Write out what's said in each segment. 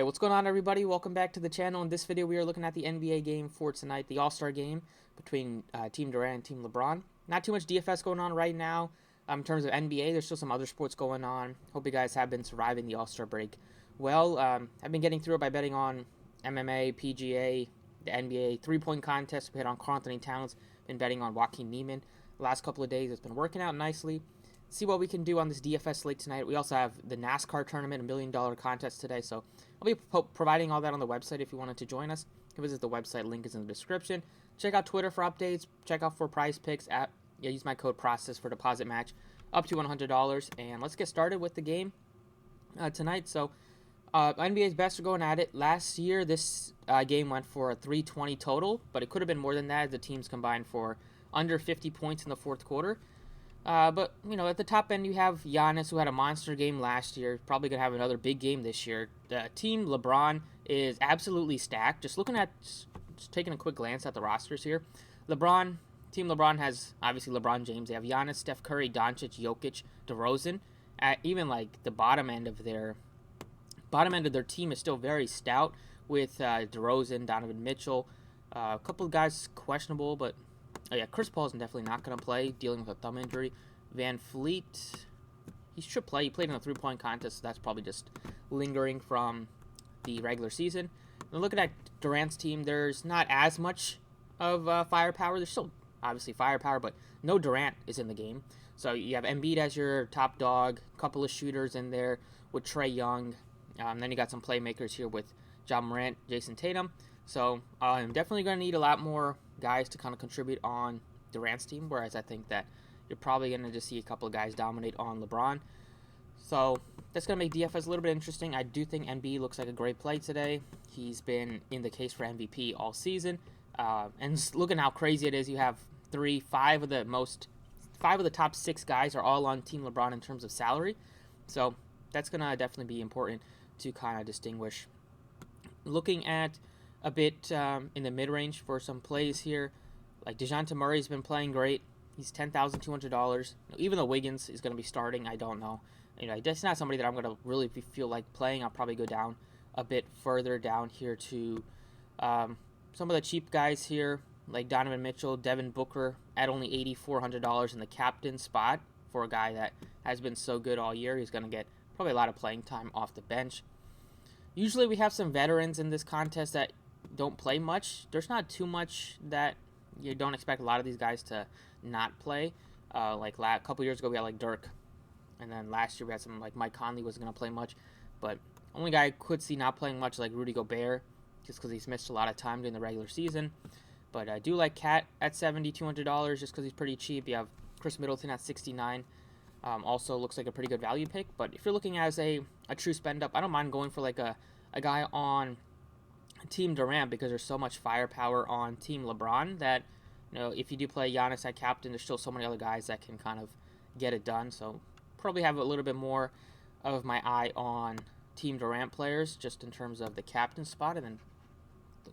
What's going on, everybody? Welcome back to the channel. In this video, we are looking at the NBA game for tonight, the All-Star game between Team Durant and Team LeBron. Not too much DFS going on right now in terms of NBA. There's still some other sports going on. Hope you guys have been surviving the All-Star break well. I've been getting through it by betting on MMA, PGA, the NBA three-point contest. We hit on Karl Anthony Towns. Been betting on Joaquin Neiman. The last couple of days, it's been working out nicely. See what we can do on this DFS slate tonight. We also have the NASCAR tournament, $1 million contest today. So I'll be providing all that on the website if you wanted to join us. You can visit the website. Link is in the description. Check out Twitter for updates. Check out for prize picks. Use my code PROCESS for deposit match up to $100. And let's get started with the game tonight. So NBA's best are going at it. Last year, this game went for a 320 total, but it could have been more than that. The teams combined for under 50 points in the fourth quarter. But, you know, at the top end, you have Giannis, who had a monster game last year. Probably going to have another big game this year. The team LeBron is absolutely stacked. Just taking a quick glance at the rosters here. Team LeBron has, obviously, LeBron James. They have Giannis, Steph Curry, Doncic, Jokic, DeRozan. Even, like, the bottom end of their team is still very stout with DeRozan, Donovan Mitchell. A couple of guys questionable, but... Oh yeah, Chris Paul is definitely not going to play, dealing with a thumb injury. Van Fleet, he should play. He played in a three-point contest, so that's probably just lingering from the regular season. And looking at Durant's team, there's not as much of firepower. There's still obviously firepower, but no Durant is in the game. So you have Embiid as your top dog, a couple of shooters in there with Trae Young. Then you got some playmakers here with Ja Morant, Jason Tatum. So I'm definitely going to need a lot more guys to kind of contribute on Durant's team, whereas I think that you're probably going to just see a couple of guys dominate on LeBron. So that's going to make DFS a little bit interesting. I do think Embiid looks like a great play today. He's been in the case for MVP all season. And looking how crazy it is, you have five of the top six guys are all on Team LeBron in terms of salary. So that's going to definitely be important to kind of distinguish. Looking at a bit in the mid-range for some plays here. Like DeJounte Murray's been playing great. He's $10,200. Even though Wiggins is going to be starting, I don't know. You know, that's not somebody that I'm going to really feel like playing. I'll probably go down a bit further down here to some of the cheap guys here, like Donovan Mitchell, Devin Booker at only $8,400 in the captain spot for a guy that has been so good all year. He's going to get probably a lot of playing time off the bench. Usually we have some veterans in this contest that don't play much. There's not too much that you don't expect a lot of these guys to not play. Like a couple years ago, we had like Dirk, and then last year we had some like Mike Conley wasn't going to play much. But only guy I could see not playing much like Rudy Gobert, just because he's missed a lot of time during the regular season. But I do like Cat at $7,200 just because he's pretty cheap. You have Chris Middleton at $69. Also looks like a pretty good value pick. But if you're looking as a true spend up, I don't mind going for like a guy on Team Durant because there's so much firepower on Team LeBron that, you know, if you do play Giannis at captain, there's still so many other guys that can kind of get it done. So probably have a little bit more of my eye on Team Durant players just in terms of the captain spot. And then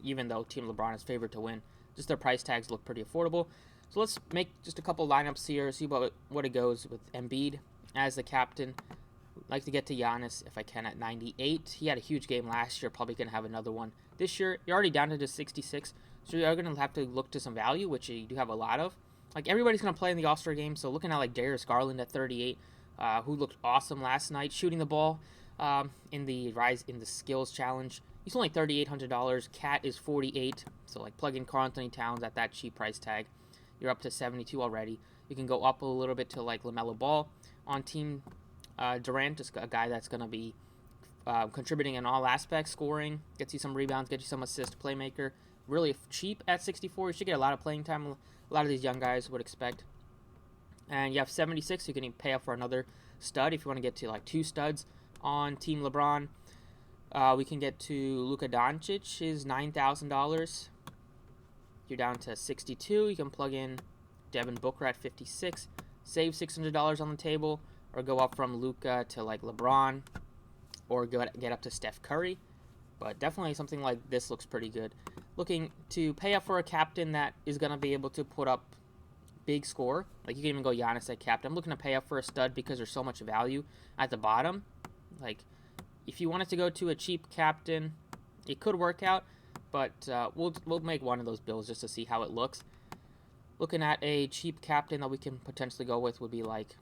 even though Team LeBron is favored to win, just their price tags look pretty affordable. So let's make just a couple lineups here, see what it goes with Embiid as the captain. Like to get to Giannis if I can at 98. He had a huge game last year, probably going to have another one this year. You're already down to just 66, so you're going to have to look to some value, which you do have a lot of. Like everybody's going to play in the All-Star game, so looking at like Darius Garland at 38, who looked awesome last night shooting the ball in the skills challenge. He's only $3,800. Cat is 48, so like plug in Karl Anthony Towns at that cheap price tag. You're up to 72 already. You can go up a little bit to like LaMelo Ball on Team Durant, just a guy that's going to be contributing in all aspects, scoring, gets you some rebounds, gets you some assist, playmaker. Really cheap at 64. You should get a lot of playing time. A lot of these young guys would expect. And you have 76. You can even pay up for another stud if you want to get to like two studs on Team LeBron. We can get to Luka Doncic, is $9,000. You're down to 62. You can plug in Devin Booker at 56. Save $600 on the table. Or go up from Luka to like LeBron, or get up to Steph Curry. But definitely something like this looks pretty good. Looking to pay up for a captain that is going to be able to put up big score. Like you can even go Giannis at captain. I'm looking to pay up for a stud because there's so much value at the bottom. Like If you wanted to go to a cheap captain, it could work out, but we'll make one of those builds just to see how it looks. Looking at a cheap captain that we can potentially go with would be like,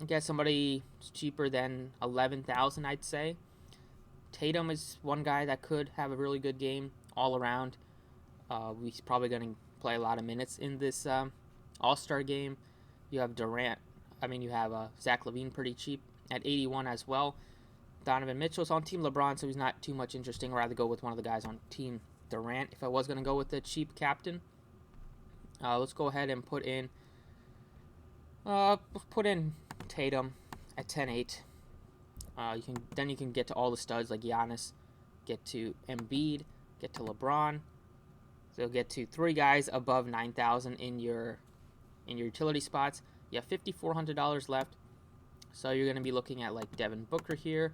I guess somebody cheaper than 11,000, I'd say. Tatum is one guy that could have a really good game all around. He's probably going to play a lot of minutes in this All-Star game. You have Durant. You have Zach LaVine pretty cheap at 81 as well. Donovan Mitchell's on Team LeBron, so he's not too much interesting. I'd rather go with one of the guys on Team Durant if I was going to go with the cheap captain. Let's go ahead and put in Tatum at 10-8. You can get to all the studs like Giannis, get to Embiid, get to LeBron. So get to 3 guys above 9,000 in your utility spots. You have $5,400 left, so you're going to be looking at like Devin Booker here,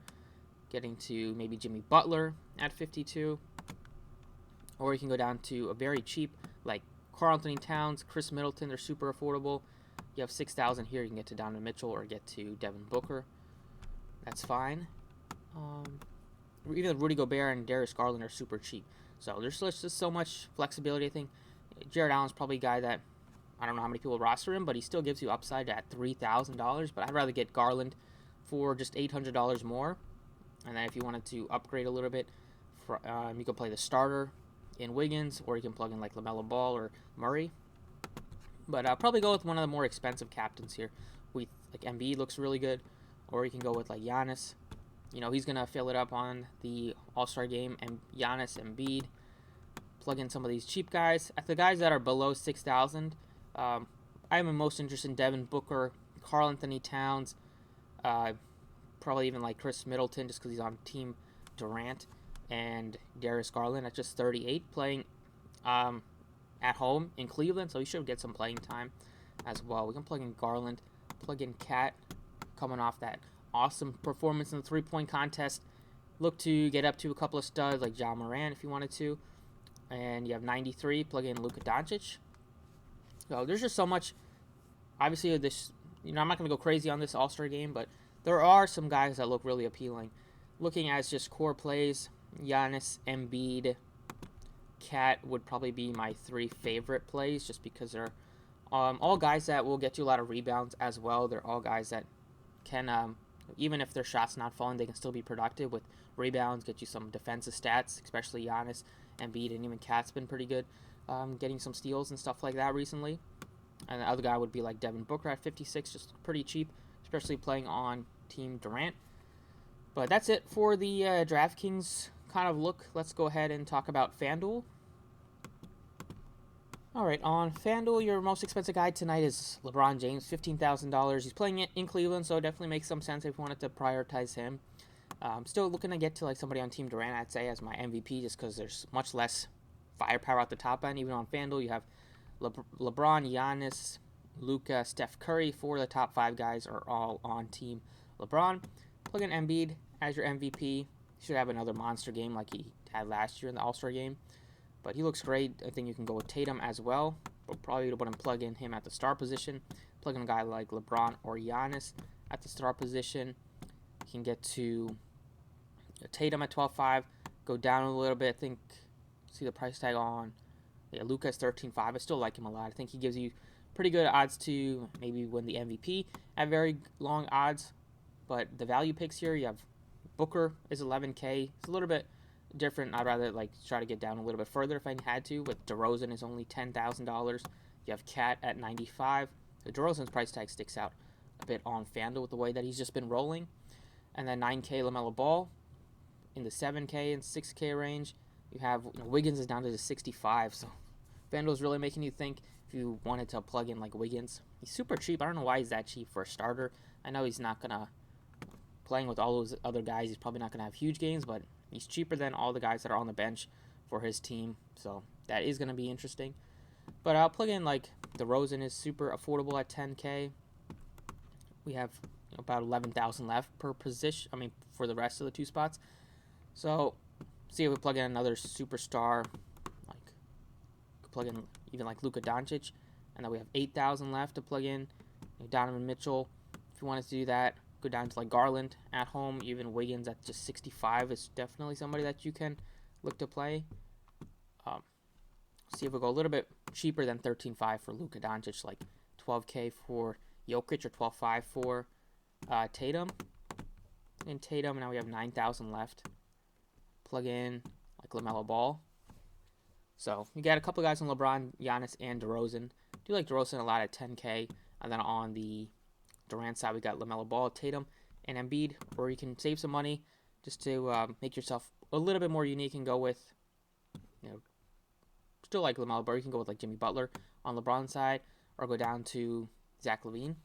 getting to maybe Jimmy Butler at 52, or you can go down to a very cheap like Karl Anthony Towns, Chris Middleton. They're super affordable. You have 6,000 here. You can get to Donovan Mitchell or get to Devin Booker. That's fine. Even Rudy Gobert and Darius Garland are super cheap. So there's just so much flexibility, I think. Jared Allen's probably a guy that, I don't know how many people roster him, but he still gives you upside at $3,000. But I'd rather get Garland for just $800 more. And then if you wanted to upgrade a little bit, you could play the starter in Wiggins, or you can plug in like LaMelo Ball or Murray. But I'll probably go with one of the more expensive captains here. Like Embiid looks really good, or you can go with like Giannis. He's going to fill it up on the All-Star game, and Giannis, Embiid. Plug in some of these cheap guys. At the guys that are below 6,000, I am most interested in Devin Booker, Karl Anthony Towns, probably even like Chris Middleton just because he's on Team Durant, and Darius Garland at just 38, playing at home in Cleveland, so he should get some playing time as well. We can plug in Garland, plug in Cat, coming off that awesome performance in the three-point contest. Look to get up to a couple of studs like Ja Morant if you wanted to. And you have 93, plug in Luka Doncic. So there's just so much. Obviously, I'm not going to go crazy on this All-Star game, but there are some guys that look really appealing. Looking at just core plays, Giannis, Embiid, Cat would probably be my 3 favorite plays just because they're all guys that will get you a lot of rebounds as well. They're all guys that can, even if their shot's not falling, they can still be productive with rebounds, get you some defensive stats, especially Giannis, Embiid, and even Cat's been pretty good, getting some steals and stuff like that recently. And the other guy would be like Devin Booker at 56, just pretty cheap, especially playing on Team Durant. But that's it for the DraftKings kind of look. Let's go ahead and talk about FanDuel. Alright, on FanDuel, your most expensive guy tonight is LeBron James, $15,000. He's playing it in Cleveland, so it definitely makes some sense if you wanted to prioritize him. Still looking to get to like somebody on Team Durant, I'd say, as my MVP, just because there's much less firepower at the top end. Even on FanDuel, you have LeBron, Giannis, Luka, Steph Curry. 4 of the top 5 guys are all on Team LeBron. Plug in Embiid as your MVP. He should have another monster game like he had last year in the All-Star game. But he looks great. I think you can go with Tatum as well. But probably wouldn't plug in him at the star position. Plug in a guy like LeBron or Giannis at the star position. You can get to Tatum at 12.5. Go down a little bit. I think, see the price tag on. Yeah, Luka's 13.5. I still like him a lot. I think he gives you pretty good odds to maybe win the MVP at very long odds. But the value picks here, you have Booker is 11K. It's a little bit different. I'd rather try to get down a little bit further if I had to. With DeRozan is only $10,000. You have Cat at 95. The DeRozan's price tag sticks out a bit on FanDuel with the way that he's just been rolling. And then 9K LaMelo Ball in the 7K and 6K range. You have Wiggins is down to the 65. So FanDuel's really making you think if you wanted to plug in like Wiggins. He's super cheap. I don't know why he's that cheap for a starter. I know he's not gonna playing with all those other guys. He's probably not gonna have huge games, but he's cheaper than all the guys that are on the bench for his team, so that is going to be interesting. But I'll plug in like DeRozan is super affordable at 10K. We have about 11,000 left per position. For the rest of the 2 spots. So see if we plug in another superstar, plug in even like Luka Doncic, and then we have 8,000 left to plug in Donovan Mitchell. If you wanted to do that, go down to like Garland at home. Even Wiggins at just 65 is definitely somebody that you can look to play. See if we go a little bit cheaper than 13.5 for Luka Doncic, like 12K for Jokic or 12.5 for Tatum. And Tatum, now we have 9,000 left. Plug in like LaMelo Ball. So you got a couple guys on LeBron, Giannis, and DeRozan. Do like DeRozan a lot at 10K. And then on the Durant side, we got LaMelo Ball, Tatum, and Embiid. Or you can save some money just to make yourself a little bit more unique and go with, still like LaMelo Ball. You can go with like Jimmy Butler on LeBron's side, or go down to Zach LaVine.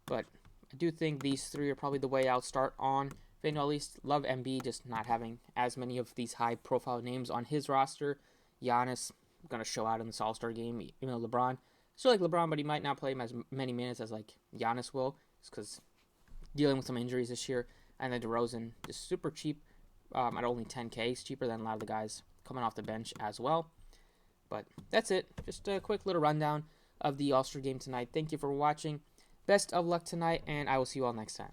But I do think these three are probably the way I'll start on FanDuel. At least love Embiid, just not having as many of these high-profile names on his roster. Giannis going to show out in this All-Star game, even though LeBron, still like LeBron, but he might not play him as many minutes as like Giannis will, just because dealing with some injuries this year. And then DeRozan, just super cheap at only 10K. It's cheaper than a lot of the guys coming off the bench as well. But that's it. Just a quick little rundown of the All-Star game tonight. Thank you for watching. Best of luck tonight, and I will see you all next time.